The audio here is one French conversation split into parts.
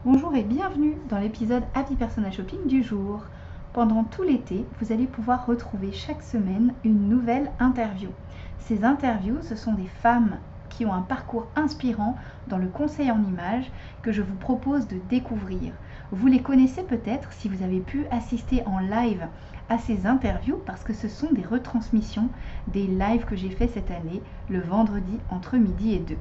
Bonjour et bienvenue dans l'épisode Happy Personal Shopping du jour. Pendant tout l'été, vous allez pouvoir retrouver chaque semaine une nouvelle interview. Ces interviews, ce sont des femmes qui ont un parcours inspirant dans le conseil en images que je vous propose de découvrir. Vous les connaissez peut-être si vous avez pu assister en live à ces interviews parce que ce sont des retransmissions des lives que j'ai fait cette année le vendredi entre midi et 2.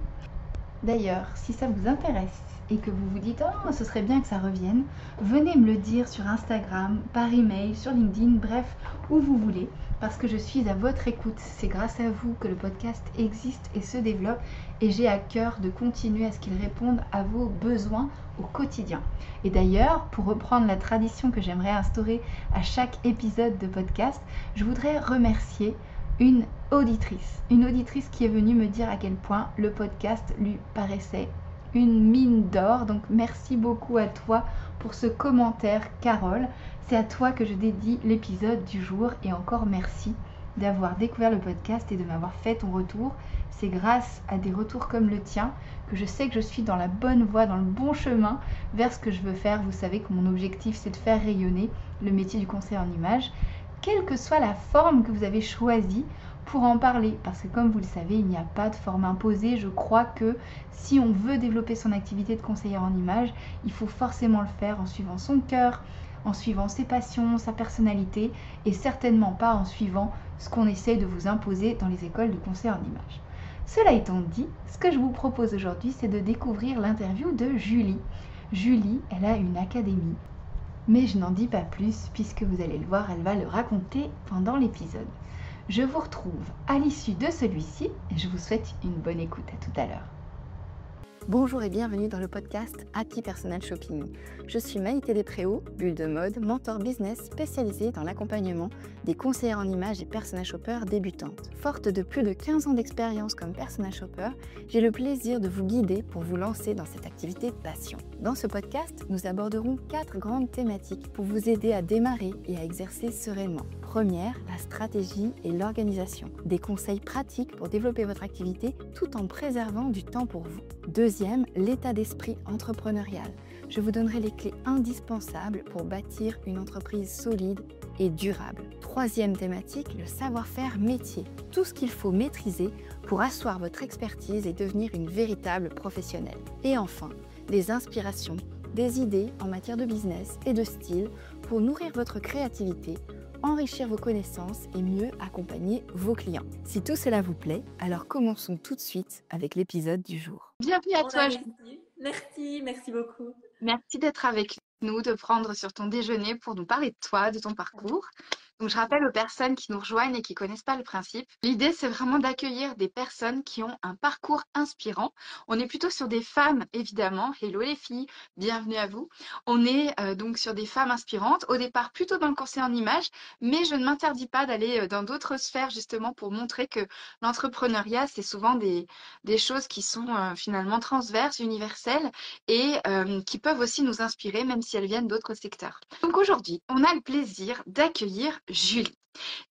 D'ailleurs, si ça vous intéresse et que vous vous dites oh ce serait bien que ça revienne, venez me le dire sur Instagram, par email, sur LinkedIn, bref, où vous voulez, parce que je suis à votre écoute. C'est grâce à vous que le podcast existe et se développe et j'ai à cœur de continuer à ce qu'il réponde à vos besoins au quotidien. Et d'ailleurs, pour reprendre la tradition que j'aimerais instaurer à chaque épisode de podcast, je voudrais remercier une auditrice qui est venue me dire à quel point le podcast lui paraissait une mine d'or. Donc merci beaucoup à toi pour ce commentaire, Carole. C'est à toi que je dédie l'épisode du jour et encore merci d'avoir découvert le podcast et de m'avoir fait ton retour. C'est grâce à des retours comme le tien que je sais que je suis dans la bonne voie, dans le bon chemin vers ce que je veux faire. Vous savez que mon objectif c'est de faire rayonner le métier du conseiller en images, quelle que soit la forme que vous avez choisie pour en parler. Parce que comme vous le savez, il n'y a pas de forme imposée. Je crois que si on veut développer son activité de conseillère en images, il faut forcément le faire en suivant son cœur, en suivant ses passions, sa personnalité, et certainement pas en suivant ce qu'on essaie de vous imposer dans les écoles de conseil en images. Cela étant dit, ce que je vous propose aujourd'hui, c'est de découvrir l'interview de Julie. Julie, elle a une académie. Mais je n'en dis pas plus puisque vous allez le voir, elle va le raconter pendant l'épisode. Je vous retrouve à l'issue de celui-ci et je vous souhaite une bonne écoute. À tout à l'heure. Bonjour et bienvenue dans le podcast Happy Personal Shopping. Je suis Maïté Despréaux, bulle de mode, mentor business spécialisée dans l'accompagnement des conseillères en images et personal shoppers débutantes. Forte de plus de 15 ans d'expérience comme personal shopper, j'ai le plaisir de vous guider pour vous lancer dans cette activité passion. Dans ce podcast, nous aborderons 4 grandes thématiques pour vous aider à démarrer et à exercer sereinement. Première, la stratégie et l'organisation. Des conseils pratiques pour développer votre activité tout en préservant du temps pour vous. Deuxième, l'état d'esprit entrepreneurial. Je vous donnerai les clés indispensables pour bâtir une entreprise solide et durable. Troisième thématique, le savoir-faire métier. Tout ce qu'il faut maîtriser pour asseoir votre expertise et devenir une véritable professionnelle. Et enfin, des inspirations, des idées en matière de business et de style pour nourrir votre créativité, enrichir vos connaissances et mieux accompagner vos clients. Si tout cela vous plaît, alors commençons tout de suite avec l'épisode du jour. Bienvenue à toi, Julie. Merci beaucoup. Merci d'être avec nous, de prendre sur ton déjeuner pour nous parler de toi, de ton parcours. Donc, je rappelle aux personnes qui nous rejoignent et qui connaissent pas le principe, l'idée c'est vraiment d'accueillir des personnes qui ont un parcours inspirant. On est plutôt sur des femmes, évidemment. Hello les filles, bienvenue à vous. On est donc sur des femmes inspirantes, au départ plutôt dans le conseil en images, mais je ne m'interdis pas d'aller dans d'autres sphères justement pour montrer que l'entrepreneuriat, c'est souvent des choses qui sont finalement transverses, universelles et qui peuvent aussi nous inspirer, même si elles viennent d'autres secteurs. Donc aujourd'hui, on a le plaisir d'accueillir Julie.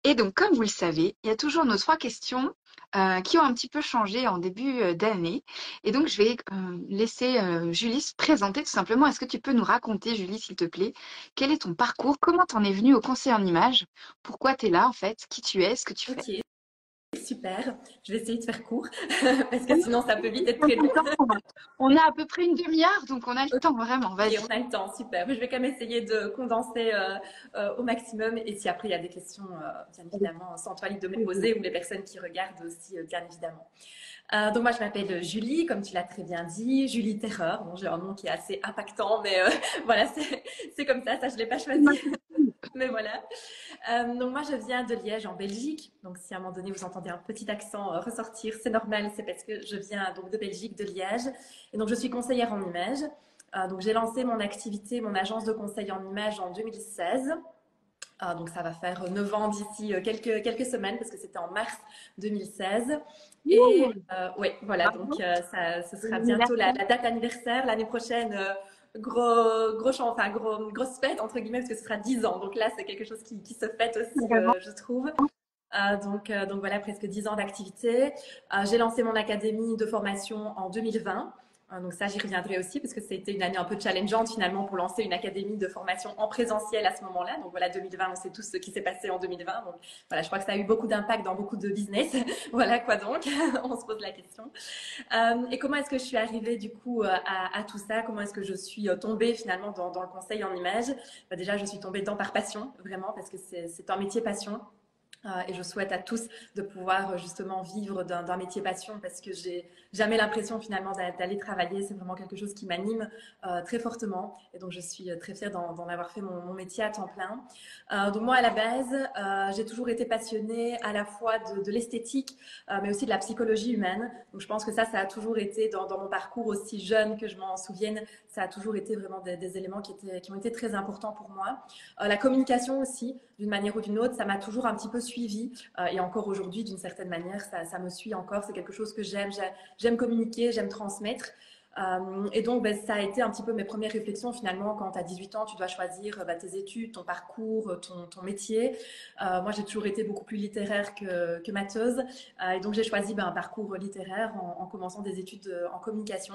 Et donc, comme vous le savez, il y a toujours nos 3 questions qui ont un petit peu changé en début d'année. Et donc, je vais laisser Julie se présenter tout simplement. Est-ce que tu peux nous raconter, Julie, s'il te plaît, quel est ton parcours, comment t'en es venue au conseil en images, pourquoi tu es là en fait, qui tu es, ce que tu fais? Ok, super. Je vais essayer de faire court parce que sinon ça peut vite être très long. On a à peu près une demi-heure, donc on a le temps vraiment. Vas-y. Et on a le temps, super. Je vais quand même essayer de condenser au maximum. Et si après il y a des questions, bien évidemment, sans toi libre de me les poser ou les personnes qui regardent aussi, bien évidemment. Donc moi je m'appelle Julie, comme tu l'as très bien dit, Julie Terreur. Bon, j'ai un nom qui est assez impactant, mais voilà, c'est comme ça je l'ai pas choisi. Mais voilà. Donc moi je viens de Liège en Belgique. Donc si à un moment donné vous entendez un petit accent ressortir, c'est normal, c'est parce que je viens donc de Belgique, de Liège. Et donc je suis conseillère en images. Donc j'ai lancé mon activité, mon agence de conseil en images en 2016. Donc ça va faire 9 ans d'ici quelques semaines parce que c'était en mars 2016. Et oui, voilà, donc ce sera bientôt la date anniversaire. L'année prochaine, grosse fête entre guillemets parce que ce sera 10 ans. Donc là, c'est quelque chose qui se fête aussi, je trouve. Donc voilà, presque 10 ans d'activité. J'ai lancé mon académie de formation en 2020. Donc ça, j'y reviendrai aussi parce que c'était une année un peu challengeante finalement pour lancer une académie de formation en présentiel à ce moment-là. Donc voilà, 2020, on sait tous ce qui s'est passé en 2020. Donc voilà, je crois que ça a eu beaucoup d'impact dans beaucoup de business. Voilà quoi donc, on se pose la question. Et comment est-ce que je suis arrivée du coup à tout ça? Comment est-ce que je suis tombée finalement dans le conseil en images? Déjà, je suis tombée dedans par passion, vraiment, parce que c'est un métier passion. Et je souhaite à tous de pouvoir justement vivre d'un métier passion parce que j'ai jamais l'impression finalement d'aller travailler. C'est vraiment quelque chose qui m'anime très fortement. Et donc je suis très fière d'en avoir fait mon métier à temps plein. Donc moi à la base, j'ai toujours été passionnée à la fois de l'esthétique, mais aussi de la psychologie humaine. Donc je pense que ça a toujours été dans mon parcours aussi jeune que je m'en souvienne. Ça a toujours été vraiment des éléments qui ont été très importants pour moi. La communication aussi, d'une manière ou d'une autre, ça m'a toujours un petit peu suivi et encore aujourd'hui, d'une certaine manière, ça me suit encore. C'est quelque chose que j'aime. J'aime communiquer, j'aime transmettre. Et donc, ben, ça a été un petit peu mes premières réflexions finalement. Quand tu as 18 ans, tu dois choisir tes études, ton parcours, ton métier. Moi, j'ai toujours été beaucoup plus littéraire que matheuse. Et donc, j'ai choisi un parcours littéraire en commençant des études en communication.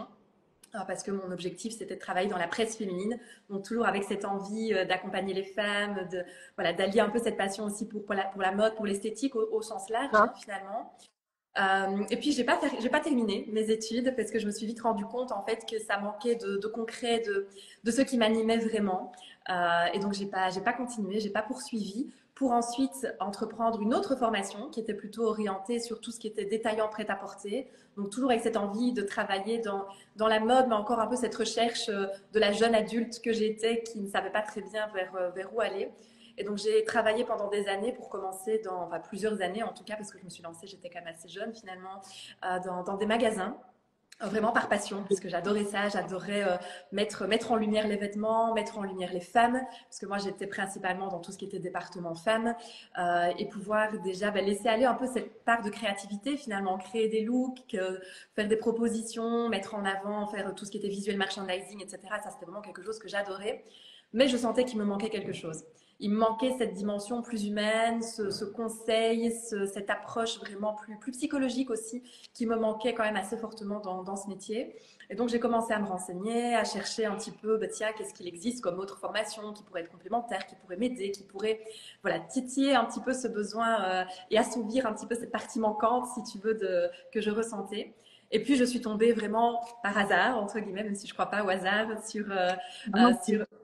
Parce que mon objectif, c'était de travailler dans la presse féminine, donc toujours avec cette envie d'accompagner les femmes, voilà, d'allier un peu cette passion aussi pour la mode, pour l'esthétique au sens large, finalement. Et puis j'ai pas terminé mes études parce que je me suis vite rendu compte en fait que ça manquait de concret, de ce qui m'animait vraiment. Et donc j'ai pas continué, j'ai pas poursuivi pour ensuite entreprendre une autre formation qui était plutôt orientée sur tout ce qui était détaillant prêt-à-porter. Donc toujours avec cette envie de travailler dans la mode, mais encore un peu cette recherche de la jeune adulte que j'étais qui ne savait pas très bien vers où aller. Et donc, j'ai travaillé pendant des années pour commencer, enfin plusieurs années en tout cas, parce que je me suis lancée, j'étais quand même assez jeune finalement, dans des magasins. Vraiment par passion, parce que j'adorais ça, j'adorais mettre en lumière les vêtements, mettre en lumière les femmes, parce que moi j'étais principalement dans tout ce qui était département femmes, et pouvoir déjà laisser aller un peu cette part de créativité finalement, créer des looks, faire des propositions, mettre en avant, faire tout ce qui était visuel merchandising, etc. Ça c'était vraiment quelque chose que j'adorais, mais je sentais qu'il me manquait quelque chose. Il me manquait cette dimension plus humaine, ce conseil, cette approche vraiment plus psychologique aussi, qui me manquait quand même assez fortement dans ce métier. Et donc, j'ai commencé à me renseigner, à chercher un petit peu, tiens, qu'est-ce qu'il existe comme autre formation qui pourrait être complémentaire, qui pourrait m'aider, qui pourrait titiller un petit peu ce besoin et assouvir un petit peu cette partie manquante, si tu veux, que je ressentais. Et puis, je suis tombée vraiment par hasard, entre guillemets, même si je ne crois pas au hasard,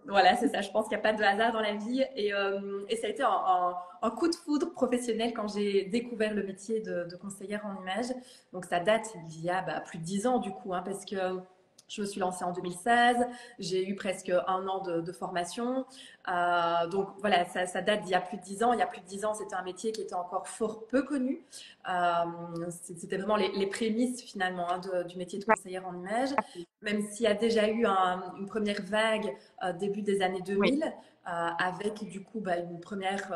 voilà, c'est ça. Je pense qu'il n'y a pas de hasard dans la vie. Et ça a été un coup de foudre professionnel quand j'ai découvert le métier de conseillère en images. Donc, ça date il y a plus de 10 ans, du coup, parce que je me suis lancée en 2016, j'ai eu presque un an de formation. Donc voilà, ça date d'il y a plus de 10 ans. Il y a plus de 10 ans, c'était un métier qui était encore fort peu connu. C'était vraiment les prémices finalement du métier de conseillère en images, même s'il y a déjà eu une première vague début des années 2000. Oui. Avec du coup une première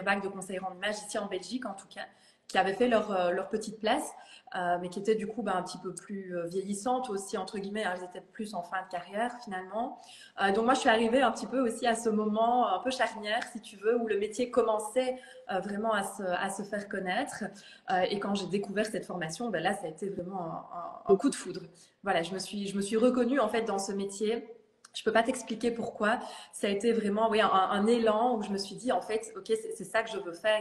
vague de conseillères en images ici en Belgique en tout cas, qui avaient fait leur petite place, mais qui étaient du coup un petit peu plus vieillissantes aussi, entre guillemets, elles étaient plus en fin de carrière finalement. Donc moi je suis arrivée un petit peu aussi à ce moment un peu charnière, si tu veux, où le métier commençait vraiment à se faire connaître. Et quand j'ai découvert cette formation, là ça a été vraiment un coup de foudre. Voilà, je me suis reconnue en fait dans ce métier. Je peux pas t'expliquer pourquoi. Ça a été vraiment un élan où je me suis dit, en fait, ok, c'est ça que je veux faire.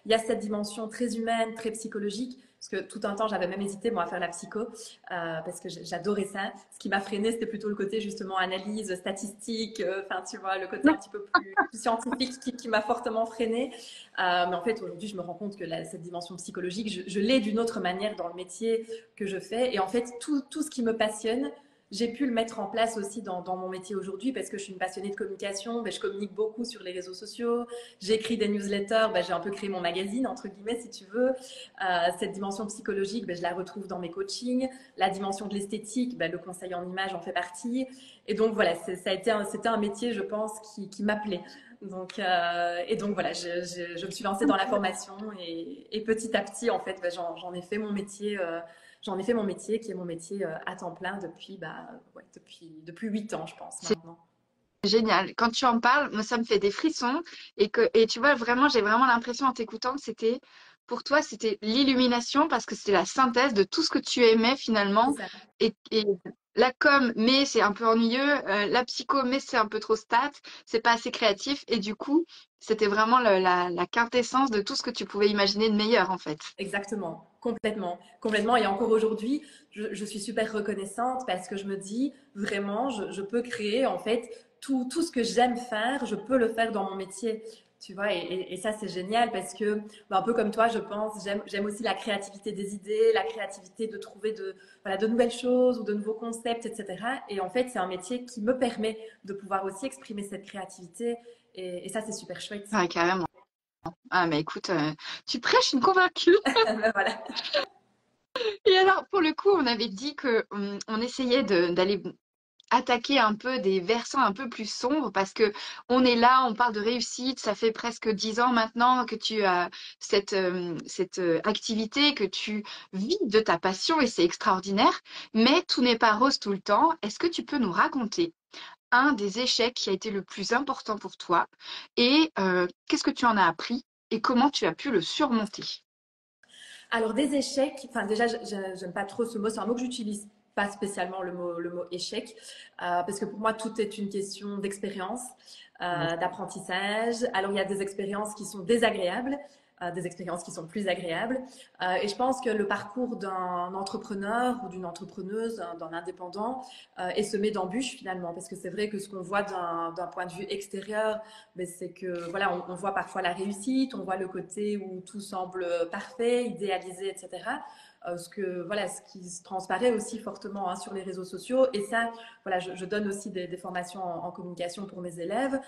Il y a cette dimension très humaine, très psychologique. Parce que tout un temps, j'avais même hésité, moi, à faire la psycho, parce que j'adorais ça. Ce qui m'a freinée, c'était plutôt le côté, justement, analyse, statistique, enfin, tu vois, le côté un petit peu plus scientifique qui m'a fortement freinée. Mais en fait, aujourd'hui, je me rends compte que cette dimension psychologique, je l'ai d'une autre manière dans le métier que je fais. Et en fait, tout ce qui me passionne, j'ai pu le mettre en place aussi dans mon métier aujourd'hui parce que je suis une passionnée de communication. Je communique beaucoup sur les réseaux sociaux. J'écris des newsletters. J'ai un peu créé mon magazine, entre guillemets, si tu veux. Cette dimension psychologique, je la retrouve dans mes coachings. La dimension de l'esthétique, le conseil en images en fait partie. Et donc, voilà, c'était un métier, je pense, qui m'appelait. Donc voilà, je me suis lancée dans la formation et petit à petit, en fait, j'en ai fait mon métier. J'en ai fait mon métier, qui est mon métier à temps plein depuis 8 ans, je pense, maintenant. Génial. Quand tu en parles, moi, ça me fait des frissons. Et tu vois, j'ai vraiment l'impression en t'écoutant que pour toi, c'était l'illumination parce que c'était la synthèse de tout ce que tu aimais finalement. Et la com, mais c'est un peu ennuyeux, la psycho, mais c'est un peu trop stat, c'est pas assez créatif, et du coup, c'était vraiment la quintessence de tout ce que tu pouvais imaginer de meilleur, en fait. Exactement, complètement, complètement. Et encore aujourd'hui, je suis super reconnaissante parce que je me dis vraiment, je peux créer en fait tout ce que j'aime faire, je peux le faire dans mon métier. Tu vois, et ça c'est génial parce que, un peu comme toi, je pense, j'aime aussi la créativité des idées, la créativité de trouver voilà, de nouvelles choses ou de nouveaux concepts, etc. Et en fait, c'est un métier qui me permet de pouvoir aussi exprimer cette créativité. Et ça, c'est super chouette. Ouais, carrément. Ah, mais écoute, tu prêches une convaincue. Ben voilà. Et alors, pour le coup, on avait dit que on essayait d'aller attaquer un peu des versants un peu plus sombres parce que on est là, on parle de réussite, ça fait presque 10 ans maintenant que tu as cette activité, que tu vis de ta passion et c'est extraordinaire, mais tout n'est pas rose tout le temps. Est-ce que tu peux nous raconter un des échecs qui a été le plus important pour toi et qu'est-ce que tu en as appris et comment tu as pu le surmonter? Alors des échecs, enfin déjà j'aime pas trop ce mot, c'est un mot que j'utilise pas spécialement le mot échec, parce que pour moi tout est une question d'expérience, d'apprentissage. Alors il y a des expériences qui sont désagréables, des expériences qui sont plus agréables, et je pense que le parcours d'un entrepreneur ou d'une entrepreneuse, d'un indépendant, est semé d'embûches finalement, parce que c'est vrai que ce qu'on voit d'un point de vue extérieur, mais c'est que voilà, on voit parfois la réussite, on voit le côté où tout semble parfait, idéalisé, etc. Ce qui se transparaît aussi fortement sur les réseaux sociaux. Et ça, voilà, je donne aussi des formations en communication pour mes élèves.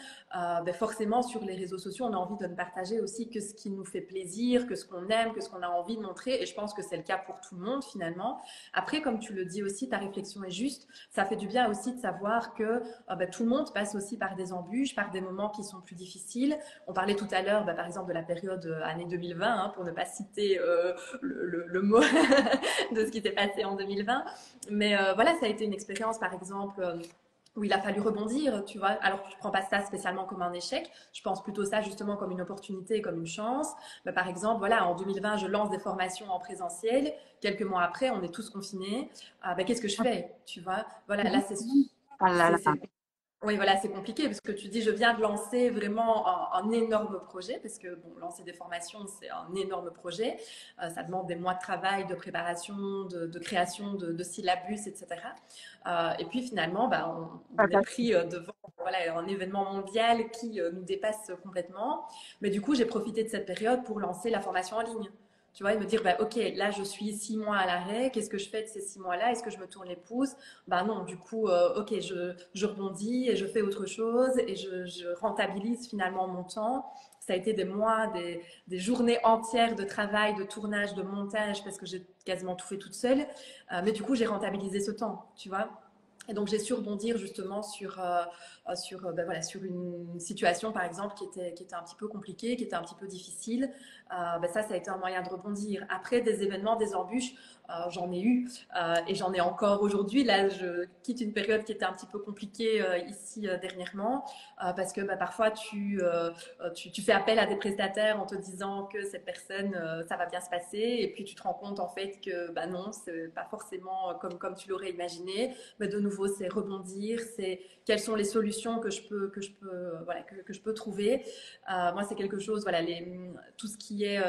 Forcément, sur les réseaux sociaux, on a envie de ne partager aussi que ce qui nous fait plaisir, que ce qu'on aime, que ce qu'on a envie de montrer. Et je pense que c'est le cas pour tout le monde finalement. Après, comme tu le dis aussi, ta réflexion est juste. Ça fait du bien aussi de savoir que tout le monde passe aussi par des embûches, par des moments qui sont plus difficiles. On parlait tout à l'heure, par exemple, de la période année 2020, pour ne pas citer le mot de ce qui s'est passé en 2020. Mais voilà, ça a été une expérience, par exemple, où il a fallu rebondir, tu vois. Alors, je prends pas ça spécialement comme un échec. Je pense plutôt ça justement comme une opportunité, comme une chance. Mais par exemple, voilà, en 2020, je lance des formations en présentiel. Quelques mois après, on est tous confinés. Qu'est-ce que je fais, tu vois? Voilà, là, Ah là là. oui, voilà, c'est compliqué parce que tu dis, je viens de lancer vraiment un énorme projet parce que, bon, lancer des formations, c'est un énorme projet. Ça demande des mois de travail, de préparation, de création de syllabus, etc. Et puis finalement, on est pris devant voilà, un événement mondial qui nous dépasse complètement. Mais du coup, j'ai profité de cette période pour lancer la formation en ligne. Tu vois, et me dire, ok, là, je suis 6 mois à l'arrêt. Qu'est-ce que je fais de ces 6 mois-là? Est-ce que je me tourne les pouces? Non, du coup, ok, je rebondis et je fais autre chose et je rentabilise finalement mon temps. Ça a été des mois, des journées entières de travail, de tournage, de montage, parce que j'ai quasiment tout fait toute seule. Mais du coup, j'ai rentabilisé ce temps, tu vois. Et donc j'ai su rebondir justement sur une situation par exemple qui était un petit peu compliquée, qui était un petit peu difficile. Ça a été un moyen de rebondir. Après des événements, des embûches, j'en ai eu et j'en ai encore aujourd'hui. Là, je quitte une période qui était un petit peu compliquée ici dernièrement parce que parfois tu fais appel à des prestataires en te disant que cette personne ça va bien se passer et puis tu te rends compte en fait que non, c'est pas forcément comme tu l'aurais imaginé. Mais de nouveau, c'est rebondir, c'est quelles sont les solutions que je peux trouver. Moi, c'est quelque chose, voilà, tout ce qui est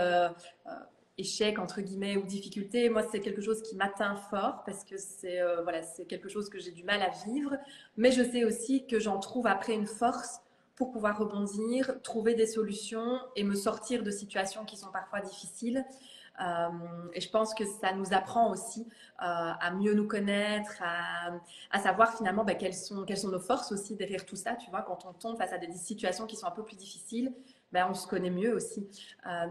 échec entre guillemets ou difficulté, moi c'est quelque chose qui m'atteint fort parce que c'est quelque chose que j'ai du mal à vivre, mais je sais aussi que j'en trouve après une force pour pouvoir rebondir, trouver des solutions et me sortir de situations qui sont parfois difficiles. Et je pense que ça nous apprend aussi à mieux nous connaître, à savoir finalement quelles sont nos forces aussi derrière tout ça. Tu vois, quand on tombe face à des situations qui sont un peu plus difficiles, on se connaît mieux aussi.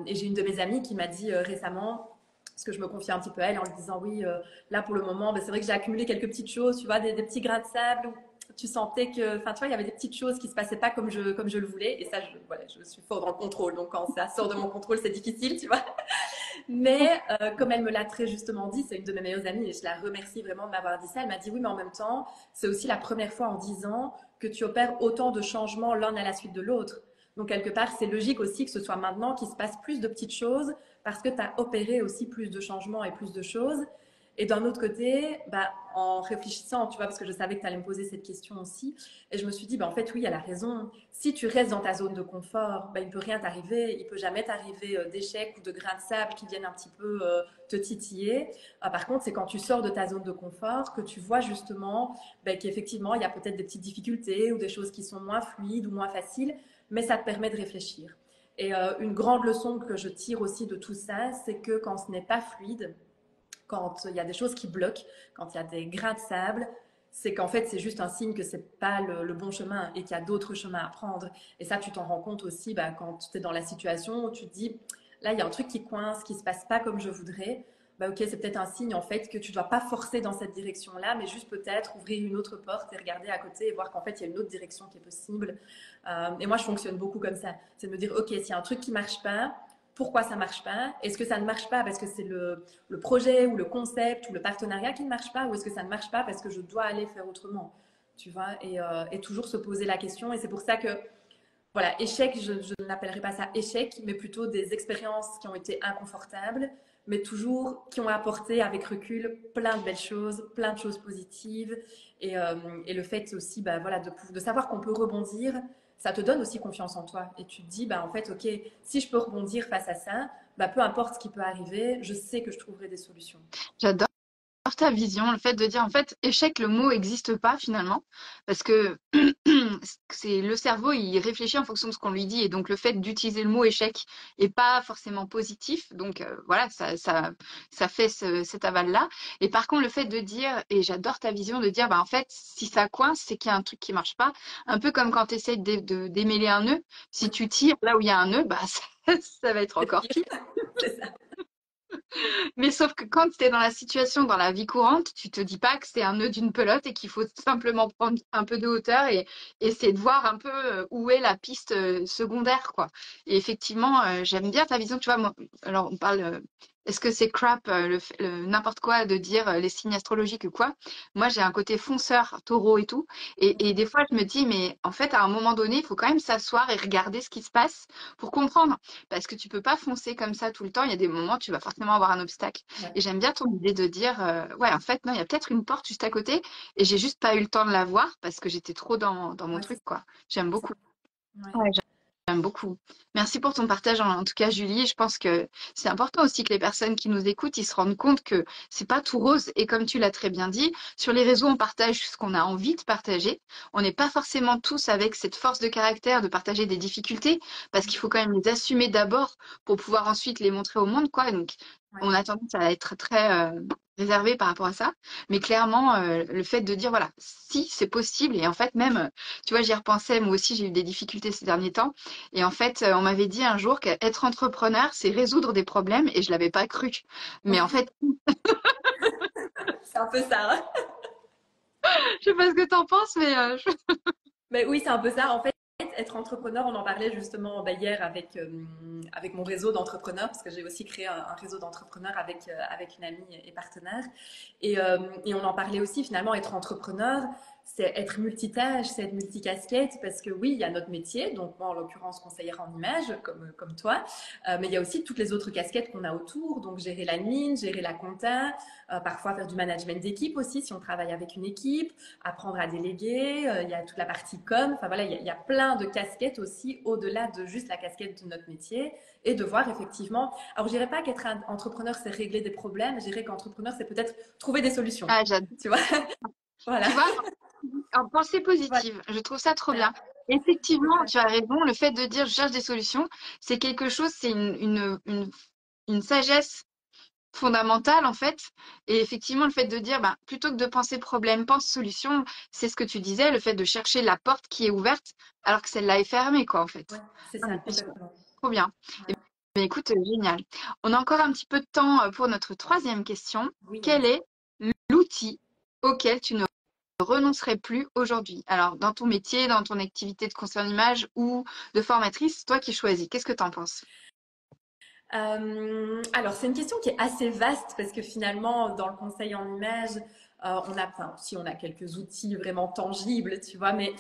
Et j'ai une de mes amies qui m'a dit récemment, parce que je me confie un petit peu à elle en lui disant oui, là pour le moment, c'est vrai que j'ai accumulé quelques petites choses, tu vois, des petits grains de sable où tu sentais que, enfin, tu vois, il y avait des petites choses qui se passaient pas comme je le voulais. Et ça, je suis fort dans le contrôle. Donc, quand ça sort de mon contrôle, c'est difficile, tu vois. Mais comme elle me l'a très justement dit, c'est une de mes meilleures amies et je la remercie vraiment de m'avoir dit ça. Elle m'a dit oui, mais en même temps, c'est aussi la première fois en 10 ans que tu opères autant de changements l'un à la suite de l'autre. Donc quelque part, c'est logique aussi que ce soit maintenant qu'il se passe plus de petites choses parce que tu as opéré aussi plus de changements et plus de choses. Et d'un autre côté, bah, en réfléchissant, tu vois, parce que je savais que tu allais me poser cette question aussi, et je me suis dit, bah, en fait, oui, elle a raison. Si tu restes dans ta zone de confort, bah, il ne peut rien t'arriver. Il ne peut jamais t'arriver d'échecs ou de grains de sable qui viennent un petit peu te titiller. Par contre, c'est quand tu sors de ta zone de confort que tu vois justement bah, qu'effectivement, il y a peut-être des petites difficultés ou des choses qui sont moins fluides ou moins faciles, mais ça te permet de réfléchir. Et une grande leçon que je tire aussi de tout ça, c'est que quand ce n'est pas fluide, quand il y a des choses qui bloquent, quand il y a des grains de sable, c'est qu'en fait, c'est juste un signe que c'est pas le bon chemin et qu'il y a d'autres chemins à prendre. Et ça, tu t'en rends compte aussi bah, quand tu es dans la situation où tu te dis, là, il y a un truc qui coince, qui se passe pas comme je voudrais. Bah, ok, c'est peut-être un signe en fait que tu dois pas forcer dans cette direction-là, mais juste peut-être ouvrir une autre porte et regarder à côté et voir qu'en fait il y a une autre direction qui est possible. Et moi, je fonctionne beaucoup comme ça. C'est de me dire, ok, s'il y a un truc qui marche pas, pourquoi ça marche pas? Est-ce que ça ne marche pas parce que c'est le projet ou le concept ou le partenariat qui ne marche pas, ou est-ce que ça ne marche pas parce que je dois aller faire autrement? Tu vois, et toujours se poser la question. Et c'est pour ça que voilà, échec, je n'appellerai pas ça échec, mais plutôt des expériences qui ont été inconfortables, mais toujours qui ont apporté avec recul plein de belles choses, plein de choses positives. Et le fait aussi bah, voilà, de savoir qu'on peut rebondir, ça te donne aussi confiance en toi. Et tu te dis, bah, en fait, ok, si je peux rebondir face à ça, bah, peu importe ce qui peut arriver, je sais que je trouverai des solutions. J'adore ta vision, le fait de dire en fait échec, le mot n'existe pas finalement, parce que c'est le cerveau, il réfléchit en fonction de ce qu'on lui dit, et donc le fait d'utiliser le mot échec est pas forcément positif, donc voilà, ça fait cet aval-là. Et par contre, le fait de dire, et j'adore ta vision de dire, bah en fait, si ça coince, c'est qu'il y a un truc qui marche pas, un peu comme quand tu essaies de démêler un nœud, si Oui, tu tires là où il y a un nœud, bah ça va être c'est encore pire. pire. C'est ça. Mais sauf que quand tu es dans la situation, dans la vie courante, tu te dis pas que c'est un nœud d'une pelote et qu'il faut simplement prendre un peu de hauteur et essayer de voir un peu où est la piste secondaire, quoi. Et effectivement, j'aime bien ta vision, tu vois, moi, alors on parle, est-ce que c'est crap, n'importe quoi de dire les signes astrologiques ou quoi? Moi, j'ai un côté fonceur, taureau et tout. Et des fois, je me dis, mais en fait, à un moment donné, il faut quand même s'asseoir et regarder ce qui se passe pour comprendre. Parce que tu peux pas foncer comme ça tout le temps. Il y a des moments, tu vas forcément avoir un obstacle. Ouais, Et j'aime bien ton idée de dire, ouais, en fait, non, il y a peut-être une porte juste à côté et j'ai juste pas eu le temps de la voir parce que j'étais trop dans mon ouais, truc, quoi. J'aime c'est ça. beaucoup. Ouais. Ouais, j'aime beaucoup. Merci pour ton partage, en tout cas, Julie. Je pense que c'est important aussi que les personnes qui nous écoutent, ils se rendent compte que c'est pas tout rose. Et comme tu l'as très bien dit, sur les réseaux, on partage ce qu'on a envie de partager. On n'est pas forcément tous avec cette force de caractère de partager des difficultés parce qu'il faut quand même les assumer d'abord pour pouvoir ensuite les montrer au monde, quoi. Donc, Ouais. on a tendance à être très réservé par rapport à ça. Mais clairement, le fait de dire, voilà, si c'est possible, et en fait, même, tu vois, j'y repensais, moi aussi, j'ai eu des difficultés ces derniers temps. Et en fait, on m'avait dit un jour qu'être entrepreneur, c'est résoudre des problèmes et je l'avais pas cru. Mais en Ouais. fait, C'est un peu ça. Hein. je sais pas ce que t'en penses, mais Mais oui, c'est un peu ça. En fait, être entrepreneur, on en parlait justement bah, hier avec mon réseau d'entrepreneurs, parce que j'ai aussi créé un réseau d'entrepreneurs avec une amie et partenaire. Et on en parlait aussi, finalement, être entrepreneur, c'est être multitâche, c'est être multicasquette, parce que oui, il y a notre métier, donc moi, en l'occurrence, conseillère en image, comme toi, mais il y a aussi toutes les autres casquettes qu'on a autour, donc gérer l'admin, gérer la compta, parfois faire du management d'équipe aussi, si on travaille avec une équipe, apprendre à déléguer, il y a toute la partie com, enfin voilà, il y a plein de casquettes aussi au-delà de juste la casquette de notre métier et de voir effectivement. Alors je dirais pas qu'être un entrepreneur c'est régler des problèmes, je dirais qu'entrepreneur c'est peut-être trouver des solutions. ah, j'adore. Tu vois, voilà, Tu vois, en pensée voilà, positive, je trouve ça trop bien. Effectivement, tu as raison, le fait de dire je cherche des solutions, c'est quelque chose, c'est une sagesse fondamentale en fait. Et effectivement, le fait de dire, bah, plutôt que de penser problème, pense solution, c'est ce que tu disais, le fait de chercher la porte qui est ouverte alors que celle-là est fermée, quoi, en ouais, fait. c'est Ah, ça, mais c'est sûr. complètement. Trop bien. Ouais. Eh bien, écoute, génial. On a encore un petit peu de temps pour notre troisième question. Oui, Quel allez. est l'outil auquel tu ne renoncerais plus aujourd'hui? Alors, dans ton métier, dans ton activité de conseiller en image ou de formatrice, toi qui choisis, qu'est-ce que tu en penses? Alors, c'est une question qui est assez vaste parce que finalement, dans le conseil en image, on a, enfin, si on a quelques outils vraiment tangibles, tu vois, mais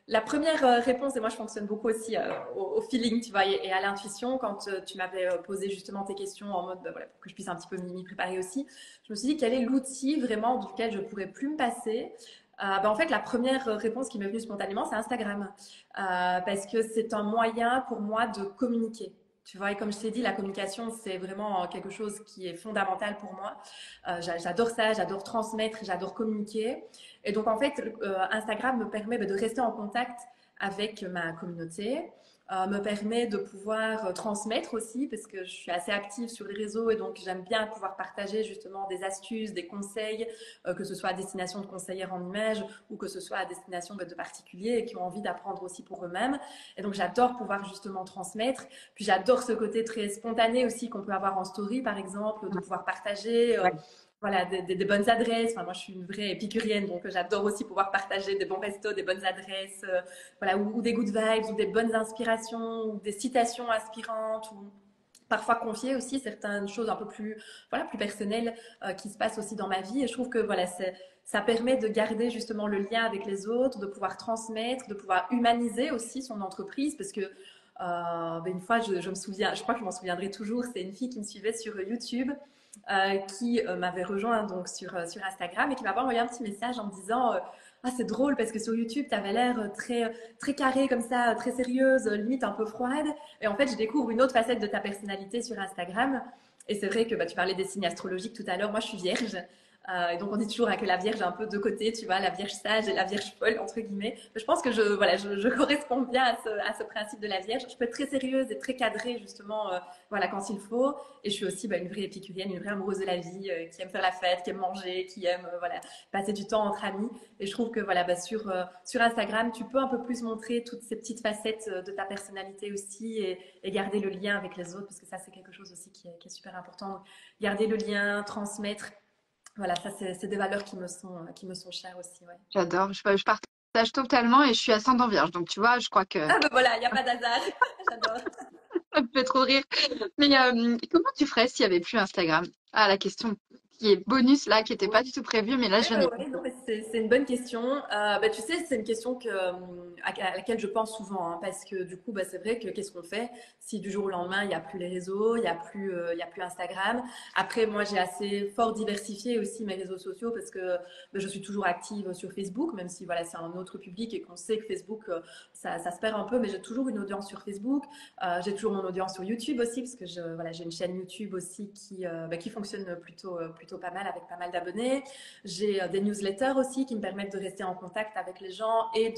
La première réponse, et moi je fonctionne beaucoup aussi au feeling, tu vois, et à l'intuition, quand tu m'avais posé justement tes questions en mode, bah, voilà, pour que je puisse un petit peu m'y préparer aussi, je me suis dit quel est l'outil vraiment duquel je pourrais plus me passer. Bah, en fait, la première réponse qui m'est venue spontanément, c'est Instagram, parce que c'est un moyen pour moi de communiquer. Tu vois, et comme je t'ai dit, la communication, c'est vraiment quelque chose qui est fondamental pour moi. J'adore ça, j'adore transmettre, j'adore communiquer. Et donc, en fait, Instagram me permet de rester en contact avec ma communauté, me permet de pouvoir transmettre aussi, parce que je suis assez active sur les réseaux et donc j'aime bien pouvoir partager justement des astuces, des conseils, que ce soit à destination de conseillères en images ou que ce soit à destination de particuliers qui ont envie d'apprendre aussi pour eux-mêmes. Et donc, j'adore pouvoir justement transmettre. Puis, j'adore ce côté très spontané aussi qu'on peut avoir en story, par exemple, de pouvoir partager. Ouais. Voilà, des bonnes adresses. Enfin, moi, je suis une vraie épicurienne, donc j'adore aussi pouvoir partager des bons restos, des bonnes adresses, voilà, ou des good vibes, ou des bonnes inspirations, ou des citations inspirantes, ou parfois confier aussi certaines choses un peu plus, voilà, plus personnelles qui se passent aussi dans ma vie. Et je trouve que voilà, ça permet de garder justement le lien avec les autres, de pouvoir transmettre, de pouvoir humaniser aussi son entreprise, parce que une fois, je me souviens, je crois que je m'en souviendrai toujours, c'est une fille qui me suivait sur YouTube qui m'avait rejoint donc sur Instagram et qui m'avait envoyé un petit message en me disant ah, c'est drôle parce que sur YouTube, tu avais l'air très carré comme ça, très sérieuse, limite un peu froide. Et en fait, je découvre une autre facette de ta personnalité sur Instagram. Et c'est vrai que bah, tu parlais des signes astrologiques tout à l'heure. Moi, je suis vierge. Et donc, on dit toujours que la Vierge est un peu de côté, tu vois, la Vierge sage et la Vierge folle, entre guillemets. Mais je pense que je corresponds bien à ce principe de la Vierge. Je peux être très sérieuse et très cadrée, justement, voilà, quand il faut. Et je suis aussi bah, une vraie épicurienne, une vraie amoureuse de la vie, qui aime faire la fête, qui aime manger, qui aime voilà, passer du temps entre amis. Et je trouve que voilà, bah, sur Instagram, tu peux un peu plus montrer toutes ces petites facettes de ta personnalité aussi et garder le lien avec les autres, parce que ça, c'est quelque chose aussi qui est super important. Donc, garder le lien, transmettre. Voilà, ça, c'est des valeurs qui me sont chères aussi, ouais. J'adore. Je partage totalement et je suis ascendant vierge. Donc, tu vois, je crois que Ah, ben voilà, il n'y a pas d'hasard. J'adore. ça me fait trop rire. Mais comment tu ferais s'il n'y avait plus Instagram? Ah, la question qui est bonus là, qui n'était pas du tout prévue, mais là, je viens d'y Ouais, penser. non, mais c'est une bonne question. Bah, tu sais, c'est une question à laquelle je pense souvent, hein, parce que du coup, bah, c'est vrai que qu'est-ce qu'on fait si du jour au lendemain, il n'y a plus les réseaux, il y a plus Instagram. Après, moi, j'ai assez fort diversifié aussi mes réseaux sociaux parce que bah, je suis toujours active sur Facebook, même si voilà, c'est un autre public et qu'on sait que Facebook, ça se perd un peu, mais j'ai toujours une audience sur Facebook. J'ai toujours mon audience sur YouTube aussi, parce que voilà, j'ai une chaîne YouTube aussi qui fonctionne plutôt pas mal avec pas mal d'abonnés. J'ai des newsletters aussi qui me permettent de rester en contact avec les gens et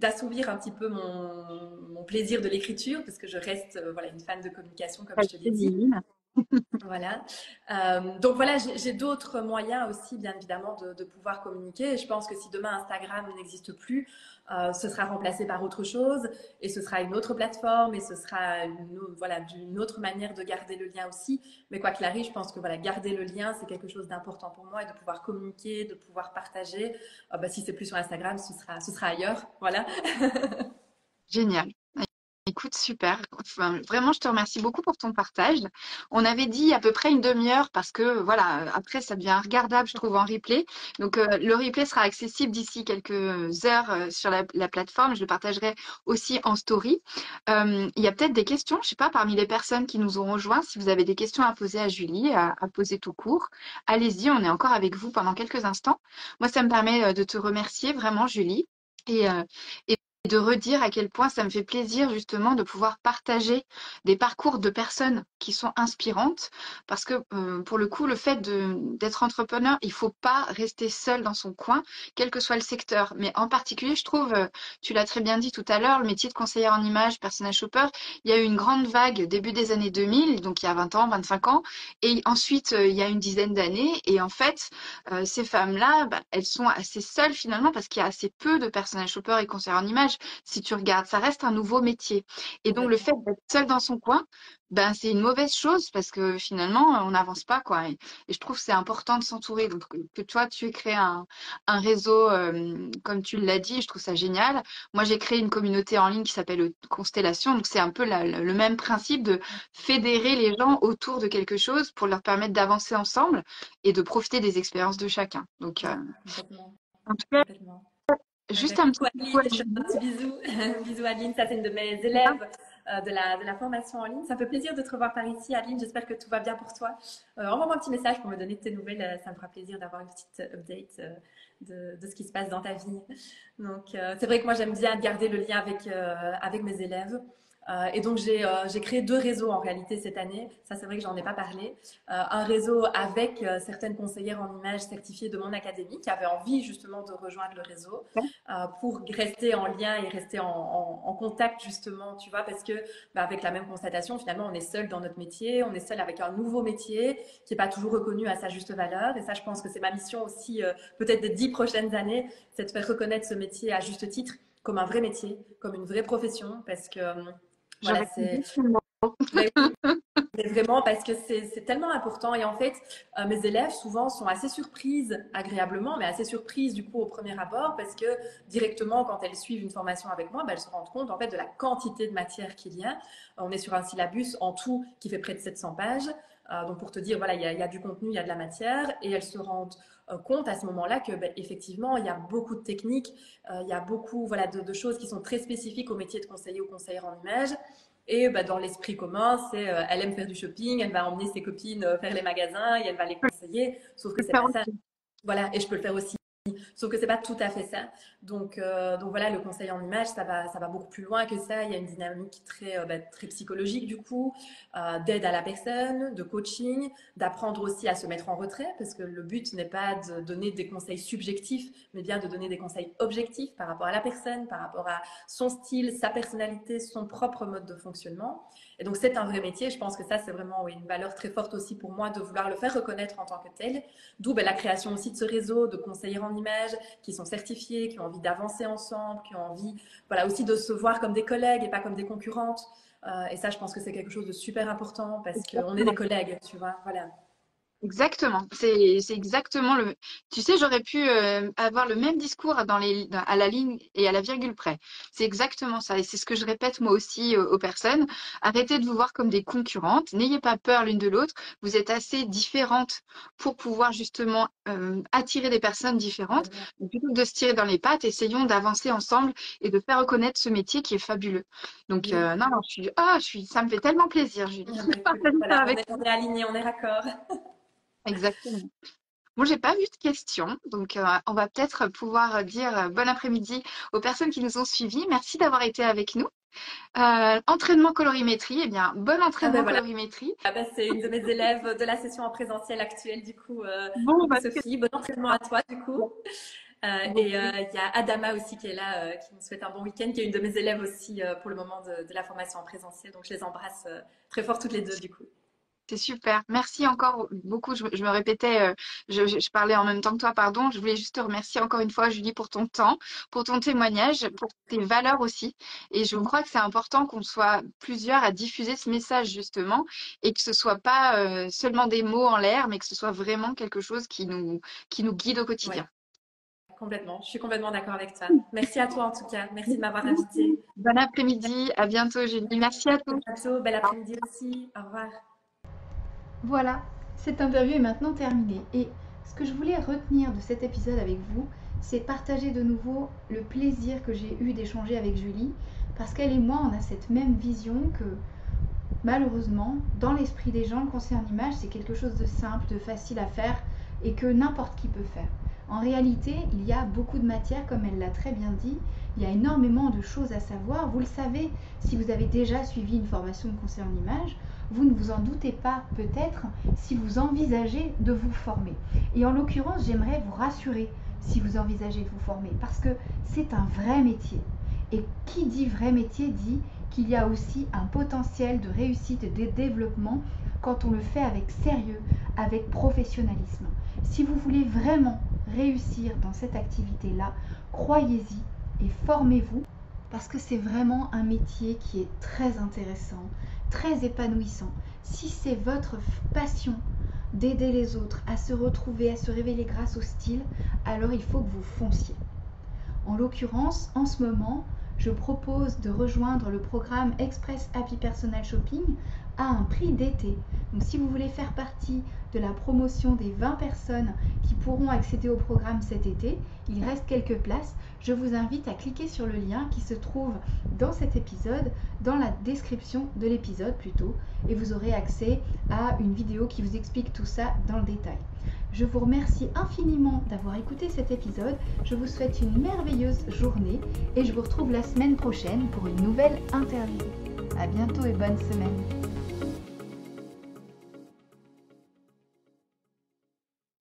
d'assouvir un petit peu mon plaisir de l'écriture, parce que je reste voilà, une fan de communication, comme je te l'ai dit. Voilà. Donc voilà, j'ai d'autres moyens aussi, bien évidemment, de pouvoir communiquer. Et je pense que si demain Instagram n'existe plus, ce sera remplacé par autre chose et ce sera une autre plateforme et ce sera voilà, une autre manière de garder le lien aussi. Mais quoi qu'il arrive, je pense que voilà, garder le lien, c'est quelque chose d'important pour moi et de pouvoir communiquer, de pouvoir partager. Bah, si c'est plus sur Instagram, ce sera ailleurs. Voilà. Génial. Écoute, super. Enfin, vraiment, je te remercie beaucoup pour ton partage. On avait dit à peu près une demi-heure parce que, voilà, après, ça devient regardable, je trouve, en replay. Donc, le replay sera accessible d'ici quelques heures sur la plateforme. Je le partagerai aussi en story. Il y a peut-être des questions, je sais pas, parmi les personnes qui nous ont rejoints. Si vous avez des questions à poser à Julie, à poser tout court, allez-y, on est encore avec vous pendant quelques instants. Moi, ça me permet de te remercier vraiment, Julie. Et, et de redire à quel point ça me fait plaisir justement de pouvoir partager des parcours de personnes qui sont inspirantes parce que pour le coup le fait d'être entrepreneur il faut pas rester seul dans son coin quel que soit le secteur mais en particulier je trouve tu l'as très bien dit tout à l'heure le métier de conseillère en images personnel shopper il y a eu une grande vague début des années 2000 donc il y a 20 ans 25 ans et ensuite il y a une dizaine d'années et en fait ces femmes-là bah, elles sont assez seules finalement parce qu'il y a assez peu de personnel shopper et conseillères en images si tu regardes, ça reste un nouveau métier. Et donc, le fait Complètement. d'être seul dans son coin, ben, c'est une mauvaise chose parce que finalement, on n'avance pas, quoi. Et je trouve que c'est important de s'entourer. Donc, que toi, tu aies créé un réseau, comme tu l'as dit, je trouve ça génial. Moi, j'ai créé une communauté en ligne qui s'appelle Constellation. Donc, c'est un peu le même principe de fédérer les gens autour de quelque chose pour leur permettre d'avancer ensemble et de profiter des expériences de chacun. Donc, Complètement. en tout cas, Complètement. Juste un Coucou petit coucou Adeline, à je te fais un Julie. petit bisou. Bisous Adeline, ça c'est une de mes élèves de la formation en ligne. Ça me fait plaisir de te revoir par ici Adeline, j'espère que tout va bien pour toi. Envoie-moi un petit message pour me donner de tes nouvelles, ça me fera plaisir d'avoir une petite update de ce qui se passe dans ta vie. Donc c'est vrai que moi j'aime bien garder le lien avec mes élèves. Et donc j'ai créé 2 réseaux en réalité cette année. Ça c'est vrai que j'en ai pas parlé. Un réseau avec certaines conseillères en images certifiées de mon académie qui avaient envie justement de rejoindre le réseau pour rester en lien et rester en contact justement, tu vois, parce que avec la même constatation, finalement, on est seul dans notre métier, on est seul avec un nouveau métier qui n'est pas toujours reconnu à sa juste valeur. Et ça, je pense que c'est ma mission aussi, peut-être des 10 prochaines années, c'est de faire reconnaître ce métier à juste titre comme un vrai métier, comme une vraie profession, parce que voilà, J'aurais c'est dit le mot. mais oui, mais vraiment parce que c'est tellement important. Et en fait, mes élèves souvent sont assez surprises, agréablement, mais assez surprises du coup au premier abord, parce que directement quand elles suivent une formation avec moi, elles se rendent compte en fait de la quantité de matière qu'il y a. On est sur un syllabus en tout qui fait près de 700 pages. Donc pour te dire, voilà, il y a du contenu, il y a de la matière, et elles se rendent compte à ce moment-là que effectivement, il y a beaucoup de techniques, il y a beaucoup voilà, de choses qui sont très spécifiques au métier de conseiller ou conseillère en images. Et dans l'esprit commun, c'est elle aime faire du shopping, elle va emmener ses copines faire les magasins et elle va les conseiller. Sauf que Je peux c'est faire pas ça. aussi. Voilà, et je peux le faire aussi. Sauf que c'est pas tout à fait ça. Donc voilà, le conseil en image, ça va beaucoup plus loin que ça. Il y a une dynamique très psychologique du coup, d'aide à la personne, de coaching, d'apprendre aussi à se mettre en retrait, parce que le but n'est pas de donner des conseils subjectifs, mais bien de donner des conseils objectifs par rapport à la personne, par rapport à son style, sa personnalité, son propre mode de fonctionnement. Et donc c'est un vrai métier. Je pense que ça, c'est vraiment une valeur très forte aussi pour moi de vouloir le faire reconnaître en tant que tel. D'où la création aussi de ce réseau de conseillers en images qui sont certifiés, qui ont envie d'avancer ensemble, qui ont envie voilà, aussi de se voir comme des collègues et pas comme des concurrentes. Et ça, je pense que c'est quelque chose de super important parce qu'on est des collègues, tu vois. Voilà. Exactement, c'est exactement le. Tu sais, j'aurais pu avoir le même discours à la ligne et à la virgule près. C'est exactement ça, et c'est ce que je répète moi aussi aux personnes. Arrêtez de vous voir comme des concurrentes. N'ayez pas peur l'une de l'autre. Vous êtes assez différentes pour pouvoir justement attirer des personnes différentes. Donc, plutôt que de se tirer dans les pattes, essayons d'avancer ensemble et de faire reconnaître ce métier qui est fabuleux. Donc Oui. non, non, ça me fait tellement plaisir, Julie, de Écoute, partager ça voilà, avec on est alignés, on est raccord. Exactement. Bon, j'ai pas vu de questions, donc on va peut-être pouvoir dire bon après-midi aux personnes qui nous ont suivis. Merci d'avoir été avec nous. Entraînement colorimétrie, eh bien, bon Ah ben entraînement voilà. colorimétrie. Ah ben, c'est une de mes élèves de la session en présentiel actuelle, du coup. Bon, Coucou bah, Sophie, bon entraînement à toi, du coup. bon, Et il y a Adama aussi qui est là, qui nous souhaite un bon week-end, qui est une de mes élèves aussi pour le moment de la formation en présentiel. Donc je les embrasse très fort toutes les deux, du coup. c'est super. Merci encore beaucoup. Je me répétais, je parlais en même temps que toi, pardon. Je voulais juste te remercier encore une fois, Julie, pour ton temps, pour ton témoignage, pour tes valeurs aussi. Et je crois que c'est important qu'on soit plusieurs à diffuser ce message, justement, et que ce soit pas seulement des mots en l'air, mais que ce soit vraiment quelque chose qui nous guide au Ouais, quotidien. complètement. Je suis complètement d'accord avec toi. Merci à toi en tout cas. Merci de m'avoir invitée. Bon après-midi. À bientôt, Julie. Merci à À tous. bientôt. Bel après-midi aussi. Au revoir. Voilà, cette interview est maintenant terminée. Et ce que je voulais retenir de cet épisode avec vous, c'est partager de nouveau le plaisir que j'ai eu d'échanger avec Julie, parce qu'elle et moi, on a cette même vision que malheureusement, dans l'esprit des gens, le conseil en image, c'est quelque chose de simple, de facile à faire et que n'importe qui peut faire. En réalité, il y a beaucoup de matière, comme elle l'a très bien dit. Il y a énormément de choses à savoir. Vous le savez, si vous avez déjà suivi une formation de conseil en image, vous ne vous en doutez pas peut-être si vous envisagez de vous former. Et en l'occurrence, j'aimerais vous rassurer si vous envisagez de vous former, parce que c'est un vrai métier. Et qui dit vrai métier dit qu'il y a aussi un potentiel de réussite et de développement quand on le fait avec sérieux, avec professionnalisme. Si vous voulez vraiment réussir dans cette activité-là, croyez-y et formez-vous parce que c'est vraiment un métier qui est très intéressant, très épanouissant. Si c'est votre passion d'aider les autres à se retrouver, à se révéler grâce au style, alors il faut que vous fonciez. En l'occurrence, en ce moment, je propose de rejoindre le programme Express Happy Personal Shopping à un prix d'été. Donc si vous voulez faire partie de la promotion des 20 personnes qui pourront accéder au programme cet été, il reste quelques places. Je vous invite à cliquer sur le lien qui se trouve dans cet épisode, dans la description de l'épisode plutôt, et vous aurez accès à une vidéo qui vous explique tout ça dans le détail. Je vous remercie infiniment d'avoir écouté cet épisode. Je vous souhaite une merveilleuse journée et je vous retrouve la semaine prochaine pour une nouvelle interview. À bientôt et bonne semaine.